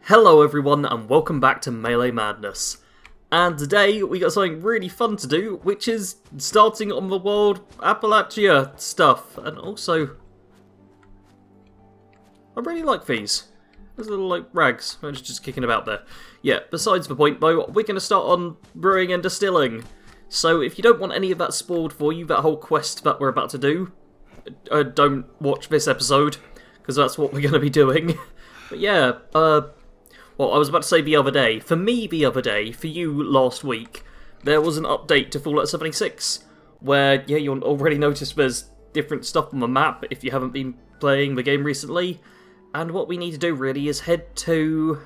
Hello everyone and welcome back to Melee Madness. And today we got something really fun to do, which is starting on the World Appalachia stuff. And also, I really like these. There's little like rags, they're just kicking about there. Yeah, besides the point though, we're going to start on Brewing and Distilling. So if you don't want any of that spoiled for you, that whole quest that we're about to do, don't watch this episode, because that's what we're going to be doing. But yeah, well, I was about to say the other day. For me, the other day, for you, last week, there was an update to Fallout 76, where, yeah, you'll already notice there's different stuff on the map if you haven't been playing the game recently. And what we need to do, really, is head to...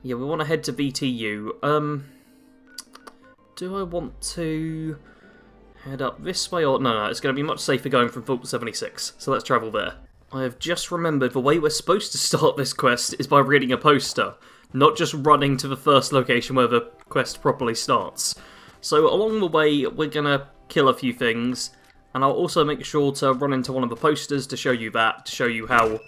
Yeah, we want to head to VTU. Do I want to head up this way, or... No, it's going to be much safer going from Fallout 76, so let's travel there. I have just remembered the way we're supposed to start this quest is by reading a poster, not just running to the first location where the quest properly starts. So along the way, we're going to kill a few things, and I'll also make sure to run into one of the posters to show you that, to show you how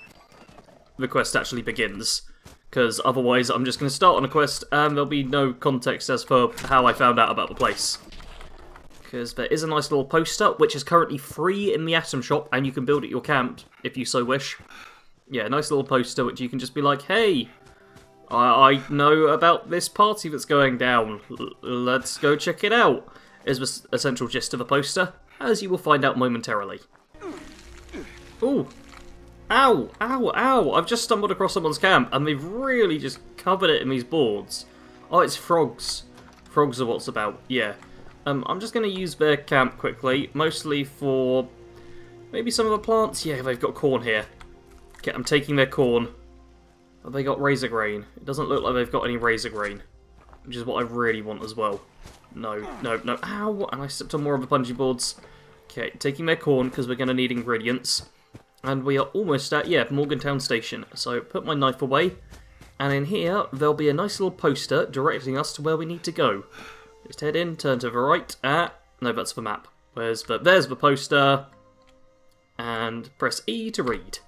the quest actually begins. Because otherwise I'm just going to start on a quest and there'll be no context as for how I found out about the place. Because there is a nice little poster, which is currently free in the Atom Shop, and you can build at your camp, if you so wish. Yeah, nice little poster, which you can just be like, hey, I know about this party that's going down, let's go check it out, is the essential gist of the poster, as you will find out momentarily. Ooh. Ow, ow, ow, I've just stumbled across someone's camp, and they've really just covered it in these boards. Oh, it's frogs. Frogs are what's about, yeah. I'm just going to use their camp quickly, mostly for maybe some of the plants. Yeah, they've got corn here. Okay, I'm taking their corn. Have they got razor grain? It doesn't look like they've got any razor grain, which is what I really want as well. No, no, no. Ow! And I stepped on more of the bungee boards. Okay, taking their corn because we're going to need ingredients. And we are almost at, yeah, Morgantown Station. So put my knife away. And in here, there'll be a nice little poster directing us to where we need to go. Just head in, turn to the right. No, that's the map. There's the poster. And press E to read.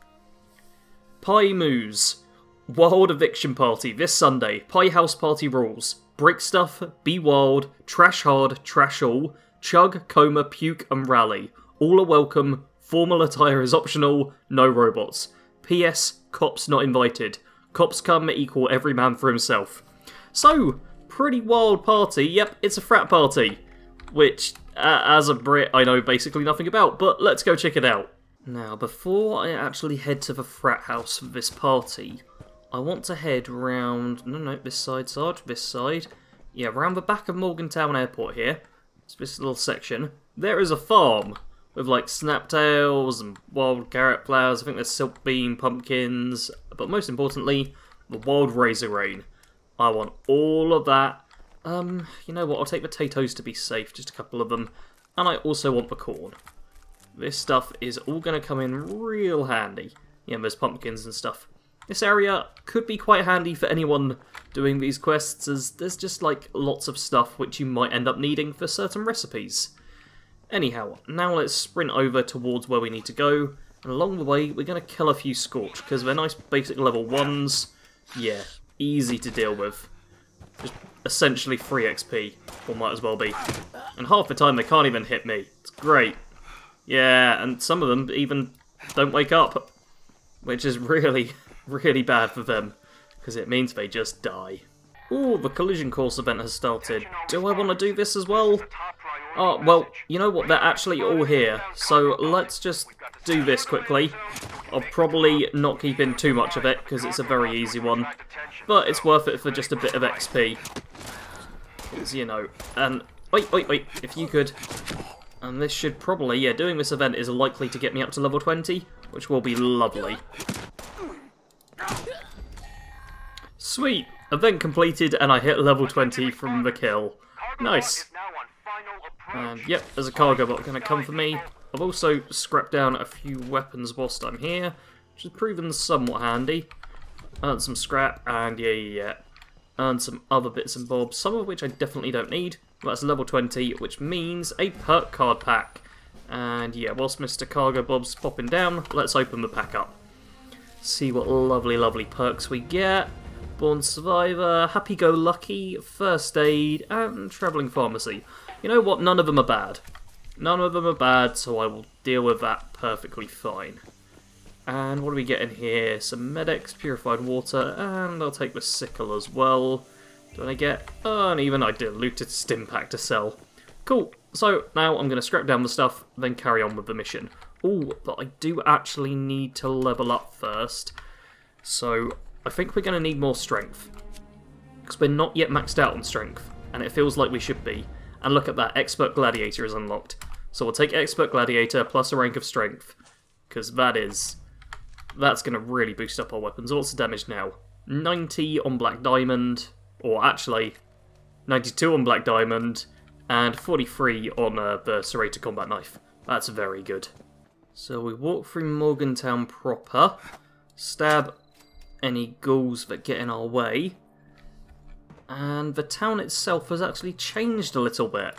Pie Moose. Wild Eviction Party this Sunday. Pie House Party rules. Break stuff, be wild, trash hard, trash all, chug, coma, puke and rally. All are welcome, formal attire is optional, no robots. P.S. Cops not invited. Cops come equal every man for himself. So... pretty wild party. Yep, it's a frat party, which, as a Brit, I know basically nothing about, but let's go check it out. Now, before I actually head to the frat house for this party, I want to head round... No, this side, Sarge, this side. Yeah, round the back of Morgantown Airport here. It's this little section. There is a farm with, like, snaptails and wild carrot flowers. I think there's silk bean, pumpkins, but most importantly, the wild razor grain. I want all of that. You know what, I'll take potatoes to be safe, just a couple of them. And I also want the corn. This stuff is all going to come in real handy. Yeah, there's pumpkins and stuff. This area could be quite handy for anyone doing these quests, as there's just like lots of stuff which you might end up needing for certain recipes. Anyhow, now let's sprint over towards where we need to go. And along the way, we're going to kill a few Scorch, because they're nice basic level 1s. Yeah. Easy to deal with. Just essentially free XP, or might as well be. And half the time they can't even hit me. It's great. Yeah, and some of them even don't wake up, which is really, really bad for them, because it means they just die. Ooh, the collision course event has started. Do I want to do this as well? Oh, well, you know what, they're actually all here, so let's just do this quickly. I'll probably not keep in too much of it, because it's a very easy one. But it's worth it for just a bit of XP. Because, you know, and... Wait, if you could... And this should probably, yeah, doing this event is likely to get me up to level 20, which will be lovely. Sweet! Event completed, and I hit level 20 from the kill. Nice! And yep, there's a cargo bot going to come for me. I've also scrapped down a few weapons whilst I'm here, which has proven somewhat handy. Earned some scrap, and yeah. Earned some other bits and bobs, some of which I definitely don't need. That's level 20, which means a perk card pack. And yeah, whilst Mr. Cargo Bob's popping down, let's open the pack up. See what lovely, lovely perks we get. Born Survivor, Happy-Go-Lucky, First Aid, and Travelling Pharmacy. You know what? None of them are bad. None of them are bad, so I will deal with that perfectly fine. And what do we get in here? Some medics, purified water, and I'll take the sickle as well. Do I get... Oh, and even I diluted stim pack to sell. Cool. So now I'm going to scrap down the stuff, then carry on with the mission. Oh, but I do actually need to level up first. So I think we're going to need more strength. Because we're not yet maxed out on strength, and it feels like we should be. And look at that, Expert Gladiator is unlocked. So we'll take Expert Gladiator plus a rank of strength. Because that's going to really boost up our weapons. What's the damage now? 90 on Black Diamond, or actually 92 on Black Diamond, and 43 on the Serrated Combat Knife. That's very good. So we walk through Morgantown proper, stab any ghouls that get in our way, and the town itself has actually changed a little bit.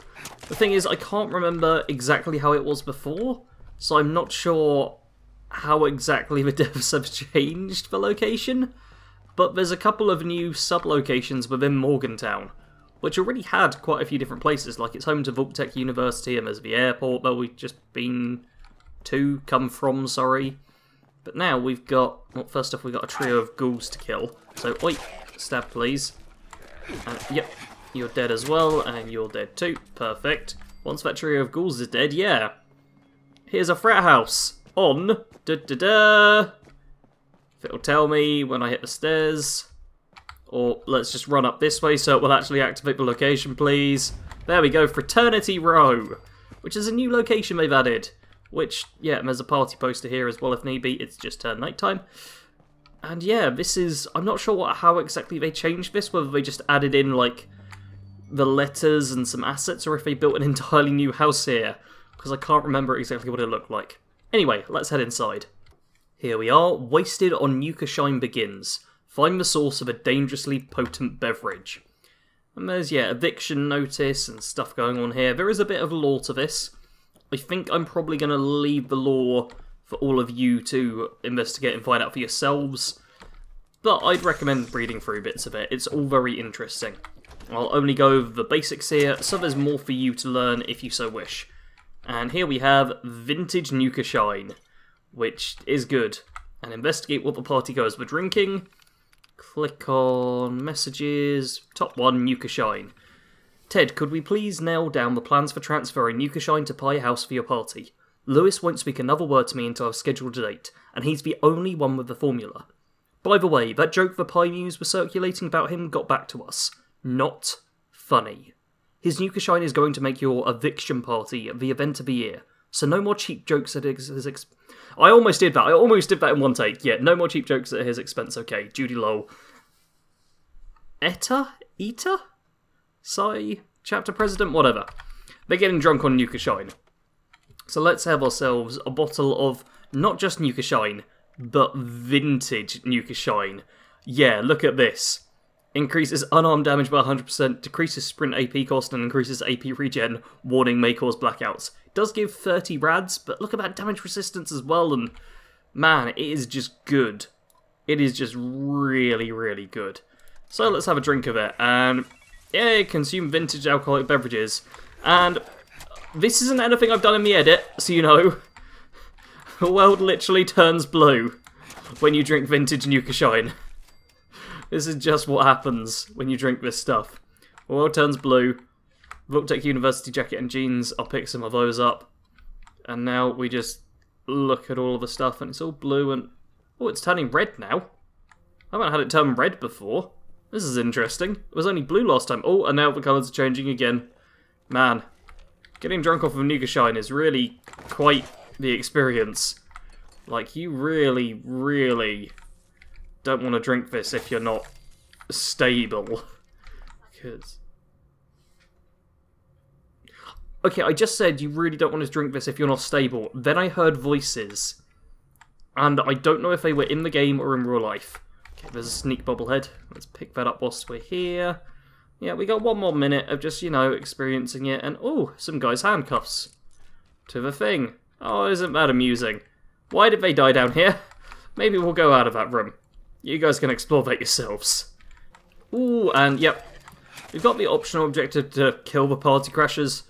The thing is, I can't remember exactly how it was before, so I'm not sure how exactly the devs have changed the location, but there's a couple of new sub-locations within Morgantown, which already had quite a few different places, like it's home to Vaultec University, and there's the airport that we've just come from, sorry. But now we've got, well, first off we've got a trio of ghouls to kill, so, oi, stab please. Yep, you're dead as well, and you're dead too, perfect. Once that trio of ghouls is dead, yeah. Here's a frat house, on, if it'll tell me when I hit the stairs. Or let's just run up this way so it will actually activate the location, please. There we go, Fraternity Row, which is a new location they've added. Which, yeah, there's a party poster here as well if need be. It's just turned nighttime. And yeah, this is... I'm not sure how exactly they changed this, whether they just added in, like, the letters and some assets, or if they built an entirely new house here. Because I can't remember exactly what it looked like. Anyway, let's head inside. Here we are. Wasted on Nukashine begins. Find the source of a dangerously potent beverage. And there's, yeah, eviction notice and stuff going on here. There is a bit of lore to this. I think I'm probably going to leave the lore for all of you to investigate and find out for yourselves. But I'd recommend reading through bits of it. It's all very interesting. I'll only go over the basics here, so there's more for you to learn if you so wish. And here we have Vintage Nukashine, which is good. And investigate what the partygoers were drinking. Click on messages, top one, Nukashine. Ted, could we please nail down the plans for transferring Nukashine to Pie House for your party? Lewis won't speak another word to me until I've scheduled a date, and he's the only one with the formula. By the way, that joke the Pie News was circulating about him got back to us. Not funny. His Nukashine is going to make your eviction party the event of the year, so no more cheap jokes at his expense. I almost did that. I almost did that in one take. Yeah, no more cheap jokes at his expense. Okay, Judy Lowell. Eta? Sai? Chapter President? Whatever. They're getting drunk on Nukashine. So let's have ourselves a bottle of not just Nukashine, but vintage Nukashine. Yeah, look at this. Increases unarmed damage by 100%, decreases sprint AP cost, and increases AP regen. Warning, may cause blackouts. It does give 30 rads, but look at that damage resistance as well, and man, it is just good. It is just really, really good. So let's have a drink of it, and yeah, consume vintage alcoholic beverages. And this isn't anything I've done in the edit, so you know. The world literally turns blue when you drink vintage Nukashine. This is just what happens when you drink this stuff. The world turns blue. Vaultec University jacket and jeans, I'll pick some of those up. And now we just look at all of the stuff and it's all blue and... Oh, it's turning red now. I haven't had it turn red before. This is interesting. It was only blue last time. Oh, and now the colours are changing again. Man, getting drunk off of Nukashine is really quite the experience. Like, you really, really don't want to drink this if you're not stable. Because... Okay, I just said you really don't want to drink this if you're not stable. Then I heard voices. And I don't know if they were in the game or in real life. Okay, there's a sneak bobblehead. Let's pick that up whilst we're here. Yeah, we got one more minute of just, you know, experiencing it. And, oh, some guy's handcuffs. To the thing. Oh, isn't that amusing? Why did they die down here? Maybe we'll go out of that room. You guys can explore that yourselves. Ooh, and yep. We've got the optional objective to kill the party crashers.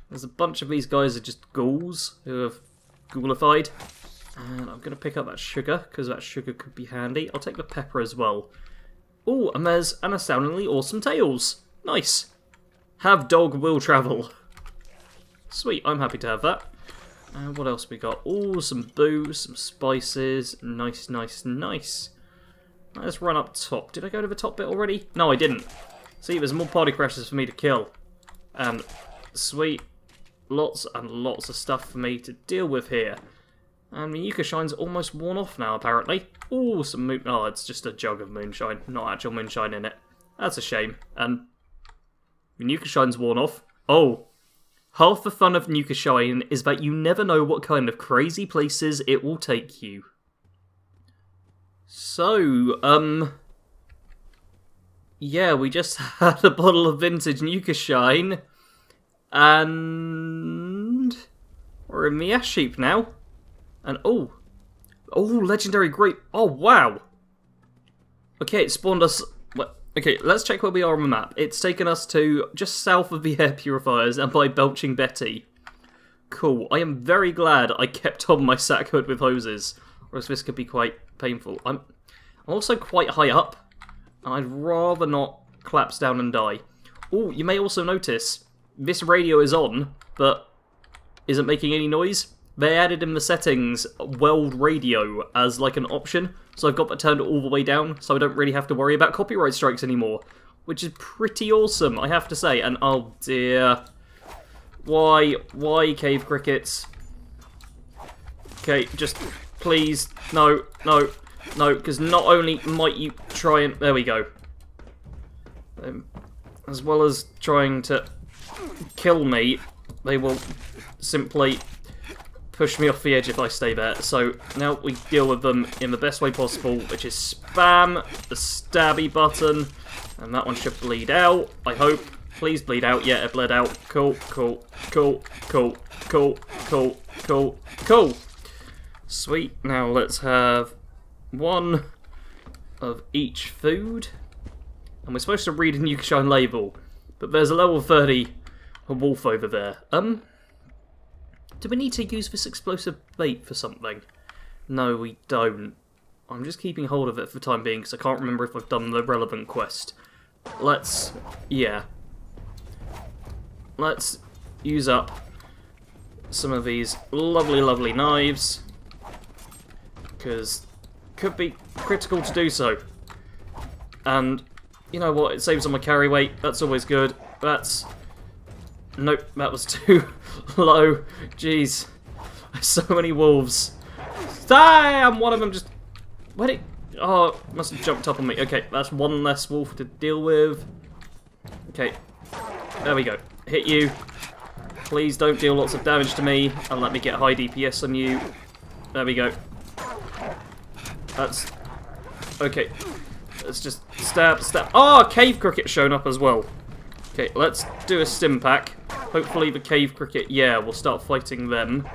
There's a bunch of these guys are just ghouls who have ghoulified. And I'm going to pick up that sugar, because that sugar could be handy. I'll take the pepper as well. Ooh, and there's an astoundingly awesome tails. Nice. Have dog will travel. Sweet, I'm happy to have that. And what else we got? Ooh, some booze, some spices. Nice, nice, nice. Let's run up top. Did I go to the top bit already? No, I didn't. See, there's more party crashers for me to kill. And sweet. Lots and lots of stuff for me to deal with here. And the Nukashine's almost worn off now, apparently. Ooh, some moon... Oh, it's just a jug of moonshine. Not actual moonshine in it. That's a shame. And the Nukashine's worn off. Oh. Half the fun of Nukashine is that you never know what kind of crazy places it will take you. So, yeah, we just had a bottle of vintage Nukashine. And we're in the ash heap now. And oh, legendary grape. Oh, wow. Okay, it spawned us. Okay, let's check where we are on the map. It's taken us to just south of the air purifiers and by Belching Betty. Cool. I am very glad I kept on my sack hood with hoses, or else this could be quite painful. I'm also quite high up, and I'd rather not collapse down and die. Oh, you may also notice this radio is on, but isn't making any noise. They added in the settings world radio as like an option, so I've got that turned all the way down, so I don't really have to worry about copyright strikes anymore, which is pretty awesome, I have to say. And oh dear, why cave crickets? Okay, just please, no, because not only might you try and there we go, as well as trying to kill me, they will simply push me off the edge if I stay there. So now we deal with them in the best way possible, which is spam the stabby button, and that one should bleed out, I hope. Please bleed out. Yeah, it bled out. Cool. Sweet. Now let's have one of each food, and we're supposed to read a Nukashine label, but there's a level 30 wolf over there. Do we need to use this explosive bait for something? No, we don't. I'm just keeping hold of it for the time being because I can't remember if I've done the relevant quest. Let's use up some of these lovely knives, because could be critical to do so. And you know what? It saves on my carry weight. That's always good. Nope, that was too low. Jeez. So many wolves. Damn! One of them just... Where'd it... Oh, must have jumped up on me. Okay, that's one less wolf to deal with. Okay. There we go. Hit you. Please don't deal lots of damage to me, and let me get high DPS on you. There we go. That's... Okay. Let's just stab. Oh, cave cricket shown up as well. Okay, let's do a stim pack. Hopefully the cave cricket, yeah, we'll start fighting them.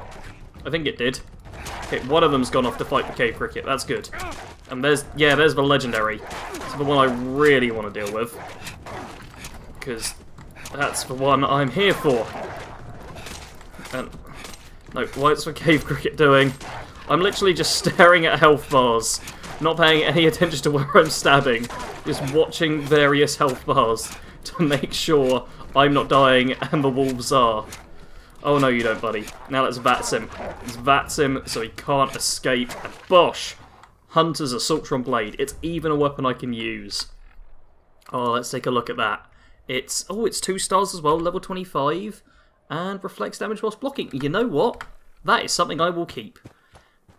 I think it did. Okay, one of them's gone off to fight the cave cricket. That's good. And there's the legendary. It's the one I really want to deal with, because that's the one I'm here for. And no, what's the cave cricket doing? I'm literally just staring at health bars, not paying any attention to where I'm stabbing, just watching various health bars to make sure I'm not dying and the wolves are. Oh no, you don't, buddy. Now let's VATS him. Let's VATS him so he can't escape. And bosh! Hunter's Assaultron Blade. It's even a weapon I can use. Oh, let's take a look at that. It's 2 stars as well, level 25, and reflects damage whilst blocking. You know what? That is something I will keep.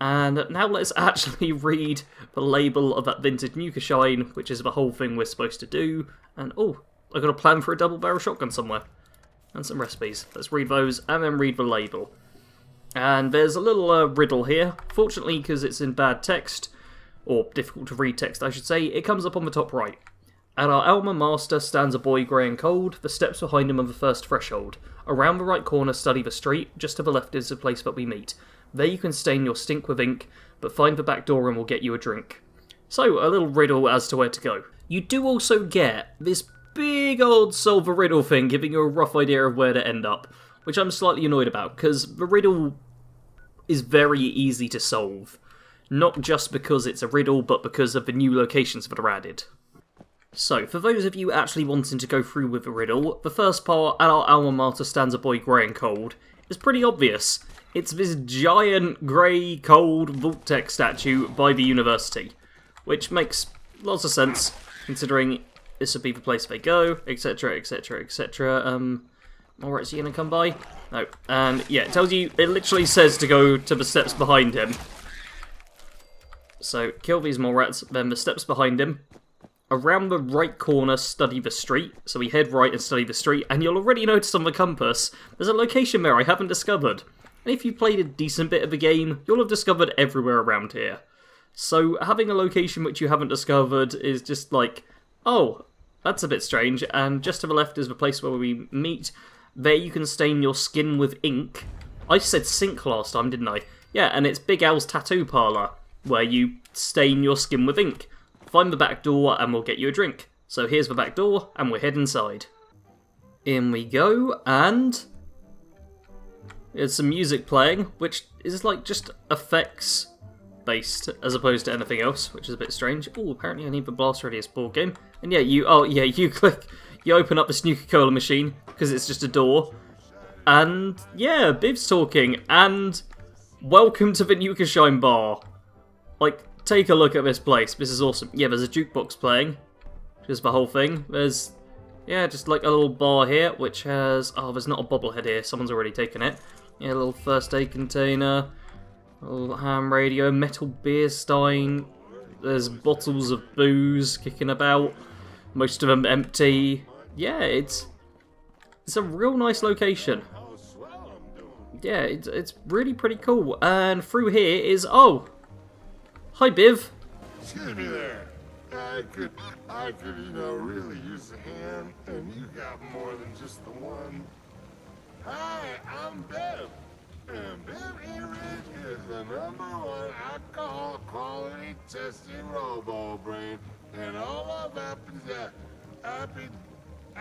And now let's actually read the label of that vintage Nukashine, which is the whole thing we're supposed to do. And oh, I got a plan for a double barrel shotgun somewhere. And some recipes. Let's read those and then read the label. And there's a little riddle here. Fortunately, because it's in bad text, or difficult to read text I should say, it comes up on the top right. At our alma mater stands a boy grey and cold, the steps behind him are the first threshold. Around the right corner study the street, just to the left is the place that we meet. There you can stain your stink with ink, but find the back door and we'll get you a drink. So, a little riddle as to where to go. You do also get this big old solve a riddle thing giving you a rough idea of where to end up, which I'm slightly annoyed about, because the riddle is very easy to solve. Not just because it's a riddle, but because of the new locations that are added. So, for those of you actually wanting to go through with the riddle, the first part, at our alma mater stands a boy grey and cold, is pretty obvious. It's this giant grey, cold Vault-Tec statue by the university, which makes lots of sense, considering this would be the place they go, etc, etc, etc. Alright, so you gonna come by? No. And yeah, it tells you, it literally says to go to the steps behind him. So, kill these mole rats, then the steps behind him. Around the right corner, study the street. So we head right and study the street, and you'll already notice on the compass, there's a location there I haven't discovered. And if you've played a decent bit of the game, you'll have discovered everywhere around here. So having a location which you haven't discovered is just like, oh, that's a bit strange, and just to the left is the place where we meet. There you can stain your skin with ink. I said sink last time, didn't I? Yeah, and it's Big Al's tattoo parlour, where you stain your skin with ink. Find the back door and we'll get you a drink. So here's the back door, and we'll head inside. In we go, and there's some music playing, which is like just effects based as opposed to anything else, which is a bit strange. Oh, apparently I need the Blast Radius board game. And yeah, you open up this Nuka-Cola machine, because it's just a door. And yeah, Biv's talking, and welcome to the Nukashine bar. Like, take a look at this place, this is awesome. Yeah, there's a jukebox playing, which is the whole thing. There's, yeah, just like a little bar here, which has, oh, there's not a bobblehead here, someone's already taken it. Yeah, a little first aid container, a little ham radio, metal beer stein, there's bottles of booze kicking about, most of them empty. Yeah, it's a real nice location. Yeah, it's really pretty cool. And through here is, oh, hi Biv. Excuse me there. I could, really use a hand, and you got more than just the one. Hi, I'm Bev. And Bev E-Ridge is the #1 alcohol quality testing robo brain. And all of happens that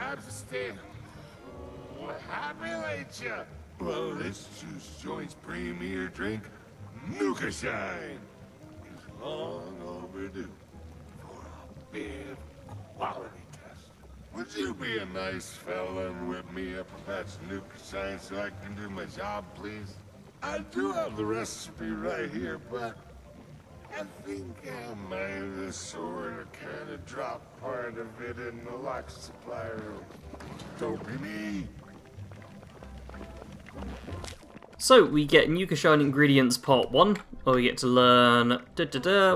abstain. Happy late ya. Well, this juice joint's premier drink, Nukashine, is long overdue for a big quality test. Would you be a nice fella and whip me up a batch of Nukashine so I can do my job, please? I do have the recipe right here, but I think I might have sort of kind of dropped part of it in the lock supply room. Don't be me. So, we get Nukashine Ingredients Part 1, where we get to learn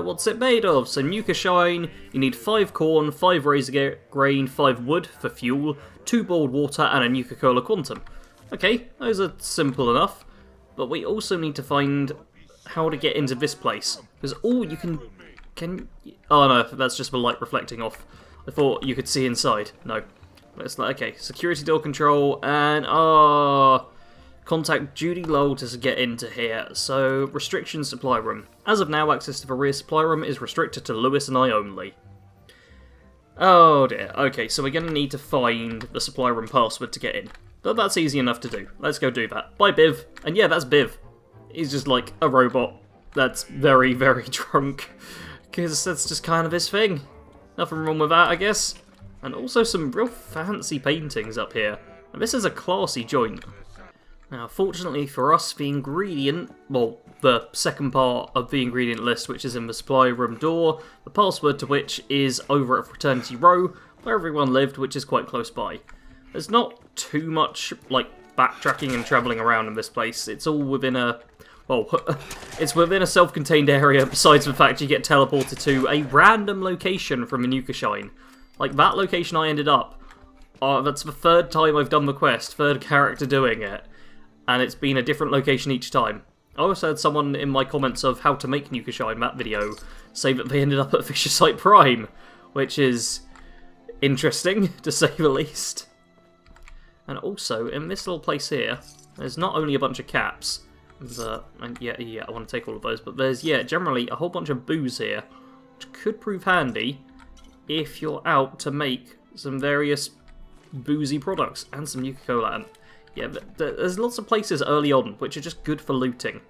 what's it made of. So, Nukashine, you need 5 corn, 5 razor grain, 5 wood for fuel, 2 boiled water, and a Nuka-Cola Quantum. Okay, those are simple enough, but we also need to find how to get into this place. Because, oh, you can... Oh no, that's just the light reflecting off. I thought you could see inside. No. It's like, okay, security door control, and, contact Judy Lowell to get into here. So, restriction supply room. As of now, access to the rear supply room is restricted to Lewis and I only. Oh dear. Okay, so we're going to need to find the supply room password to get in. But that's easy enough to do. Let's go do that. Bye, Biv. And yeah, that's Biv. He's just like a robot that's very, very drunk. Because that's just kind of his thing. Nothing wrong with that, I guess. And also some real fancy paintings up here. And this is a classy joint. Now, fortunately for us, the ingredient, well, the second part of the ingredient list, which is in the supply room door, the password to which is over at Fraternity Row, where everyone lived, which is quite close by. There's not too much, like, backtracking and travelling around in this place. It's all within a, well, it's within a self-contained area, besides the fact you get teleported to a random location from a Nukashine. Like, that location I ended up, that's the 3rd time I've done the quest, 3rd character doing it. And it's been a different location each time. I also had someone in my comments of how to make Nukashine, that video, say that they ended up at Fisher-Site Prime, which is interesting, to say the least. And also, in this little place here, there's not only a bunch of caps, and yeah, I want to take all of those, but there's, yeah, generally a whole bunch of booze here, which could prove handy. if you're out to make some various boozy products and some Nuka-Cola. And yeah, there's lots of places early on which are just good for looting.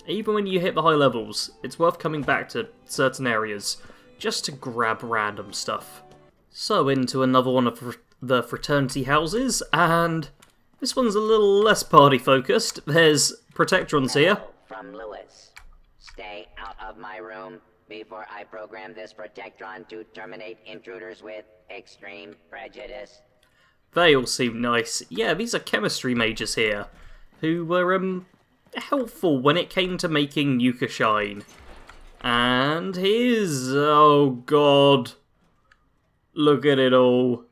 Even when you hit the high levels, it's worth coming back to certain areas just to grab random stuff. So into another one of the fraternity houses, and this one's a little less party focused. There's Protectrons here. From Lewis. Stay out of my room before I program this Protectron to terminate intruders with extreme prejudice. They all seem nice. Yeah, these are chemistry majors here, who were helpful when it came to making Nukashine. And here's... oh god. Look at it all.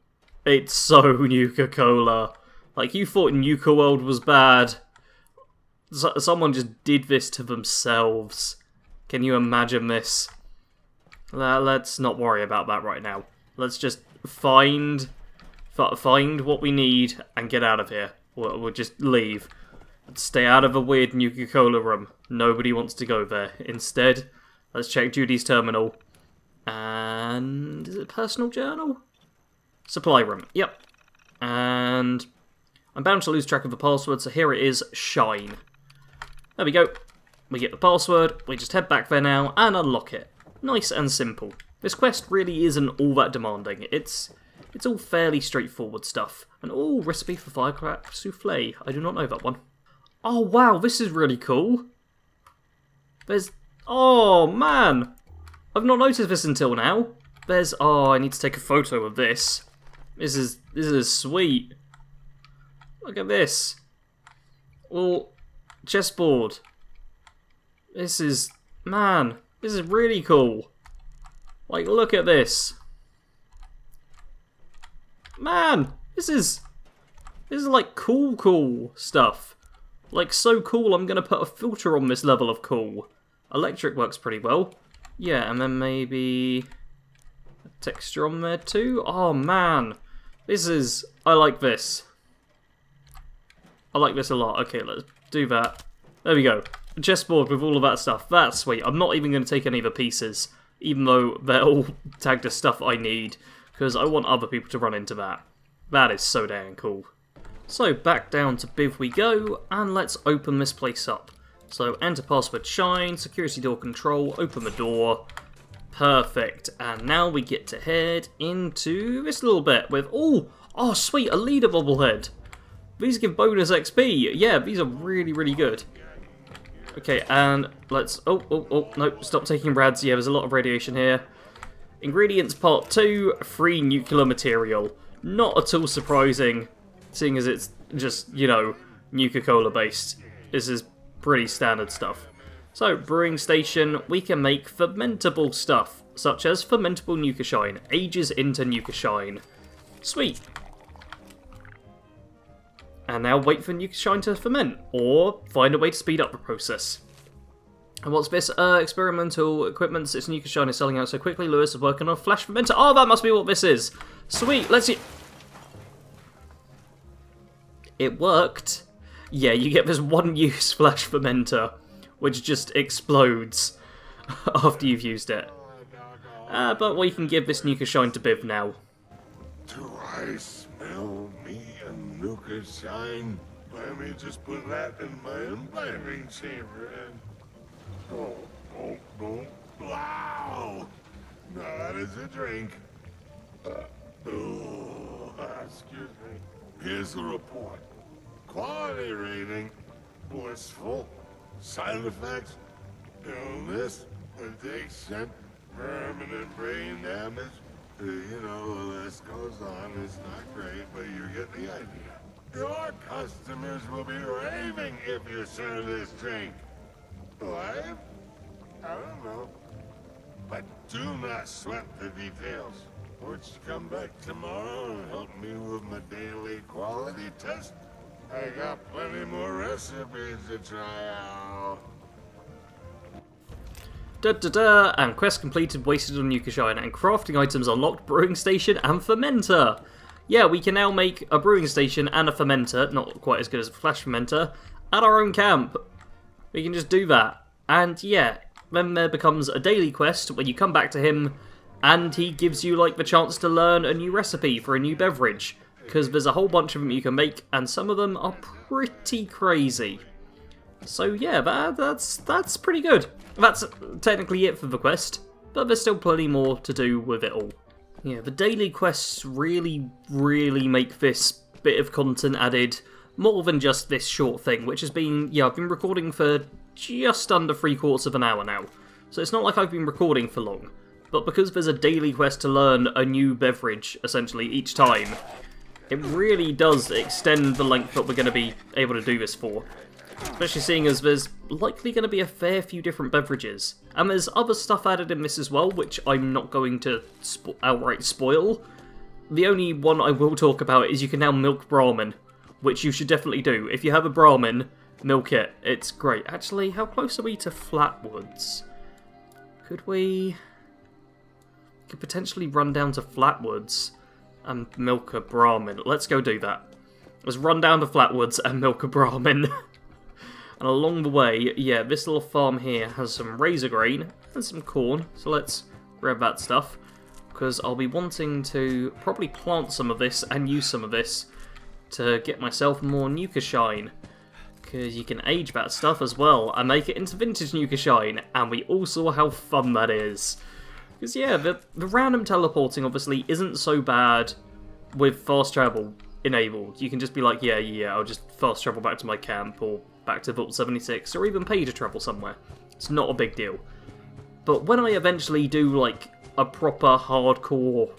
It's so Nuka-Cola. Like, you thought Nuka World was bad. Someone just did this to themselves. Can you imagine this? Let's not worry about that right now. Let's just find what we need and get out of here. We'll just leave. Stay out of a weird Nuka-Cola room. Nobody wants to go there. Instead, let's check Judy's terminal. And... is it personal journal? Supply room. Yep. And... I'm bound to lose track of the password, so here it is, Shine. There we go. We get the password, we just head back there now and unlock it. Nice and simple. This quest really isn't all that demanding. It's all fairly straightforward stuff. And oh, recipe for firecracker souffle. I do not know that one. Oh wow, this is really cool. There's... oh man! I've not noticed this until now. There's... oh, I need to take a photo of this. This is sweet. Look at this. Well, chessboard. This is... man, this is really cool. Like, look at this. Man, this is like cool stuff. Like, so cool, I'm gonna put a filter on this level of cool. Electric works pretty well. Yeah, and then maybe... a texture on there too? Oh man, this is... I like this. I like this a lot. Okay, let's do that. There we go. A chessboard with all of that stuff. That's sweet. I'm not even going to take any of the pieces, even though they're all tagged as stuff I need, because I want other people to run into that. That is so dang cool. So back down to Biv we go, and let's open this place up. So enter password Shine, security door control, open the door. Perfect. And now we get to head into this little bit with... oh sweet, a leader bobblehead. These give bonus XP. Yeah, these are really, really good. Okay, and let's... oh, no, stop taking rads. Yeah, there's a lot of radiation here. Ingredients part 2, free nuclear material. Not at all surprising, seeing as it's just, you know, Nuka-Cola based. This is pretty standard stuff. So, brewing station, we can make fermentable stuff, such as fermentable Nukashine. Ages into Nukashine. Sweet. And now wait for Nukashine to ferment, or find a way to speed up the process. And what's this? Experimental equipment. Its Nukashine is selling out so quickly. Lewis is working on a flash fermenter. Oh, that must be what this is. Sweet, let's see. It worked. Yeah, you get this one-use flash fermenter, which just explodes after you've used it. But we can give this Nukashine to Biv now. Do I smell me a Nukashine? Let me just put that in my imbibing chamber and... oh, wow! Now that is a drink. Excuse me. Here's the report. Quality rating, blissful. Side effects, illness, addiction, permanent brain damage. You know, the list goes on. It's not great, but you get the idea. Your customers will be raving if you serve this drink. Live? I don't know. But do not sweat the details. Would you come back tomorrow and help me with my daily quality test? I got plenty more recipes to try out. And quest completed, wasted on Nukashine, and crafting items unlocked, brewing station and fermenter. Yeah, we can now make a brewing station and a fermenter, not quite as good as a flash fermenter, at our own camp. We can just do that. And yeah, then there becomes a daily quest where you come back to him and he gives you like the chance to learn a new recipe for a new beverage, because there's a whole bunch of them you can make, and some of them are pretty crazy. So yeah, that's pretty good. That's technically it for the quest, but there's still plenty more to do with it all. Yeah, the daily quests really make this bit of content added more than just this short thing, which has been, yeah, I've been recording for just under 3/4 of an hour now. So it's not like I've been recording for long, but because there's a daily quest to learn a new beverage, essentially, each time, it really does extend the length that we're going to be able to do this for. Especially seeing as there's likely going to be a fair few different beverages. And there's other stuff added in this as well, which I'm not going to outright spoil. The only one I will talk about is you can now milk Brahmin, which you should definitely do. If you have a Brahmin, milk it. It's great. Actually, how close are we to Flatwoods? Could potentially run down to Flatwoods and milk a Brahmin. Let's go do that. Let's run down to Flatwoods and milk a Brahmin. And along the way, yeah, this little farm here has some razor grain and some corn, so let's grab that stuff, because I'll be wanting to probably plant some of this and use some of this to get myself more Nukashine, because you can age that stuff as well and make it into vintage Nukashine, and we all saw how fun that is. Because yeah, the random teleporting obviously isn't so bad with fast travel enabled. You can just be like, yeah, I'll just fast travel back to my camp, or back to Vault 76, or even pay to travel somewhere. It's not a big deal. But when I eventually do like a proper hardcore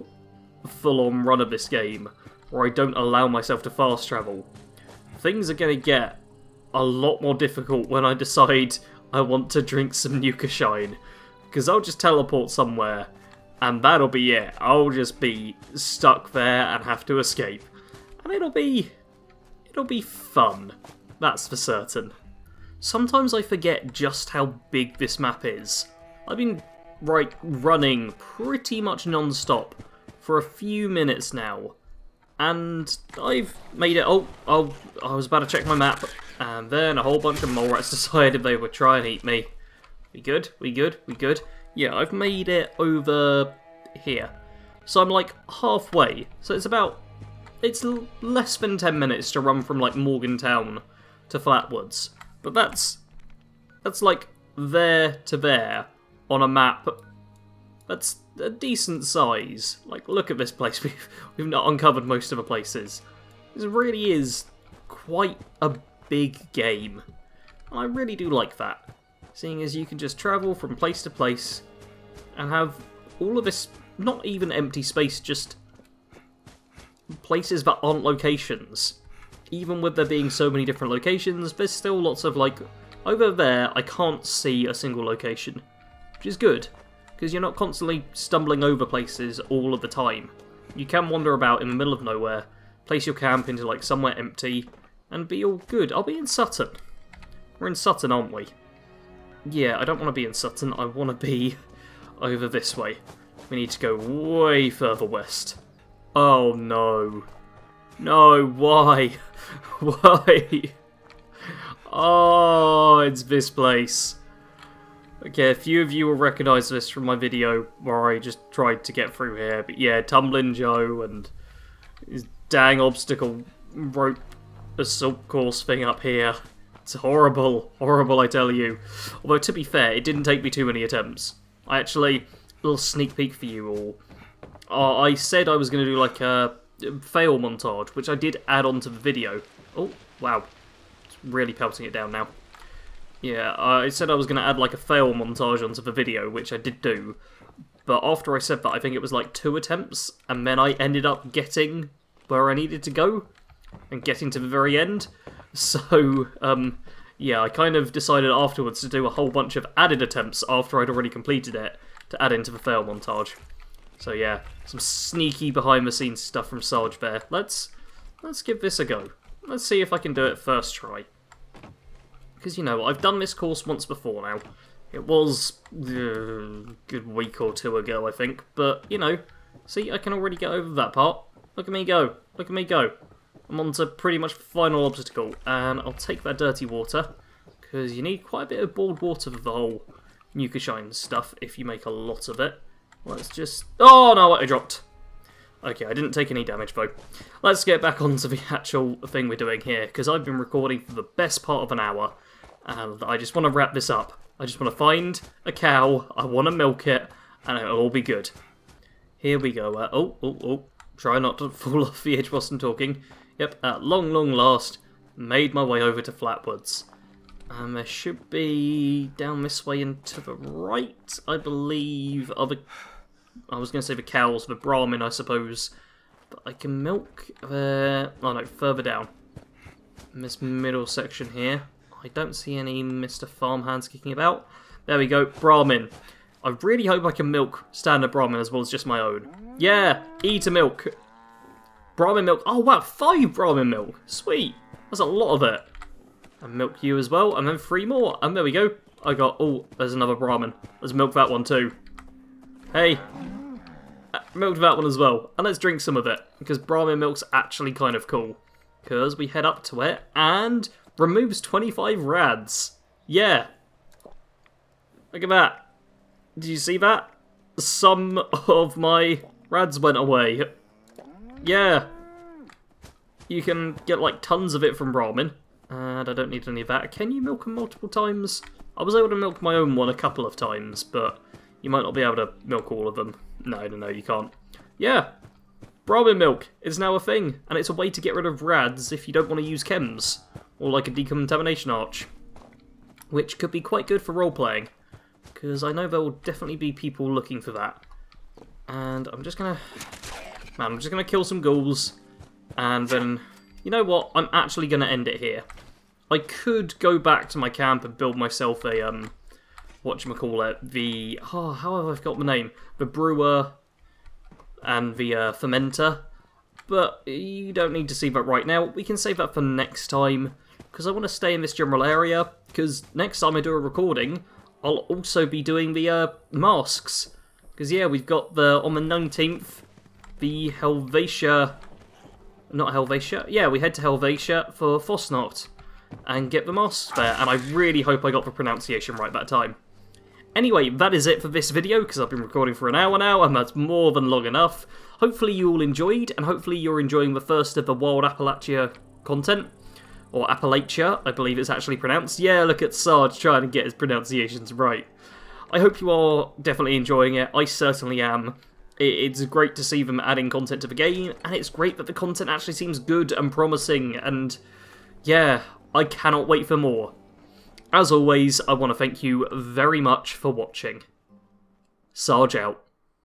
full-on run of this game, where I don't allow myself to fast travel, things are going to get a lot more difficult when I decide I want to drink some Nukashine. Because I'll just teleport somewhere, and that'll be it. I'll just be stuck there and have to escape. And it'll be fun. That's for certain. Sometimes I forget just how big this map is. I've been running pretty much non-stop for a few minutes now, and I've made it. Oh, I was about to check my map, and then a whole bunch of mole rats decided they would try and eat me. We good? We good? We good? Yeah, I've made it over here. So I'm like halfway. So it's less than 10 minutes to run from like Morgantown to Flatwoods. But that's like there to there on a map that's a decent size. Like, look at this place. We've not uncovered most of the places. This really is quite a big game. And I really do like that. Seeing as you can just travel from place to place and have all of this, not even empty space, just places that aren't locations. Even with there being so many different locations, there's still lots of, like, over there I can't see a single location, which is good, because you're not constantly stumbling over places all of the time. You can wander about in the middle of nowhere, place your camp into, like, somewhere empty, and be all good. I'll be in Sutton. We're in Sutton, aren't we? Yeah, I don't want to be in Sutton, I want to be over this way. We need to go way further west. Oh no. No, why? Why? Oh, it's this place. Okay, a few of you will recognise this from my video where I just tried to get through here. But yeah, Tumbling Joe and his dang obstacle rope assault course thing up here. It's horrible. Horrible, I tell you. Although, to be fair, it didn't take me too many attempts. I actually, a little sneak peek for you all. I said I was going to do like a fail montage, which I did add onto the video. Oh, wow. It's really pelting it down now. Yeah, I said I was going to add like a fail montage onto the video, which I did do. But after I said that, I think it was like 2 attempts, and then I ended up getting where I needed to go, and getting to the very end. So, yeah, I kind of decided afterwards to do a whole bunch of added attempts after I'd already completed it, to add into the fail montage. So yeah, some sneaky behind-the-scenes stuff from Sarge there. Let's give this a go. Let's see if I can do it first try. Because, you know, I've done this course once before now. It was a good week or 2 ago, I think. But, you know, see, I can already get over that part. Look at me go. Look at me go. I'm on to pretty much the final obstacle. And I'll take that dirty water. Because you need quite a bit of boiled water for the whole Nukashine stuff if you make a lot of it. Let's just... Oh, no, I dropped. Okay, I didn't take any damage, though. Let's get back onto the actual thing we're doing here, because I've been recording for the best part of an hour, and I just want to wrap this up. I just want to find a cow, I want to milk it, and it'll all be good. Here we go. Try not to fall off the edge whilst I'm talking. Yep, at long last, made my way over to Flatwoods. And there should be down this way and to the right, I believe, I was going to say the cows, the Brahmin, I suppose. But I can milk there. Oh no, further down. In this middle section here. I don't see any Mr. Farmhands kicking about. There we go, Brahmin. I really hope I can milk standard Brahmin as well as just my own. Yeah, E to milk. Brahmin milk. Oh wow, 5 Brahmin milk. Sweet. That's a lot of it. And milk you as well, and then 3 more. And there we go. I got, oh, there's another Brahmin. Let's milk that one too. Hey. Milk that one as well. And let's drink some of it, because Brahmin milk's actually kind of cool. Because we head up to it, and removes 25 rads. Yeah. Look at that. Did you see that? Some of my rads went away. Yeah. You can get like tons of it from Brahmin. And I don't need any of that. Can you milk them multiple times? I was able to milk my own one a couple of times, but you might not be able to milk all of them. No, you can't. Yeah. Brahmin milk is now a thing, and it's a way to get rid of rads if you don't want to use chems, or like a decontamination arch, which could be quite good for role-playing, because I know there will definitely be people looking for that. And I'm just gonna kill some ghouls, and then, you know what, I'm actually gonna end it here. I could go back to my camp and build myself a, whatchamacallit, how have I got the name? The brewer and the fermenter, but you don't need to see that right now. We can save that for next time, because I want to stay in this general area, because next time I do a recording, I'll also be doing the masks, because yeah, we've got on the 19th, the Helvetia, not Helvetia, yeah, we head to Helvetia for Fosnacht, and get the masks there, and I really hope I got the pronunciation right that time. Anyway, that is it for this video, because I've been recording for an hour now, and that's more than long enough. Hopefully you all enjoyed, and hopefully you're enjoying the first of the Wild Appalachia content. Or Appalachia, I believe it's actually pronounced. Yeah, look at Sarge trying to get his pronunciations right. I hope you are definitely enjoying it. I certainly am. It's great to see them adding content to the game, and it's great that the content actually seems good and promising, and yeah, I cannot wait for more. As always, I want to thank you very much for watching. Sarge out.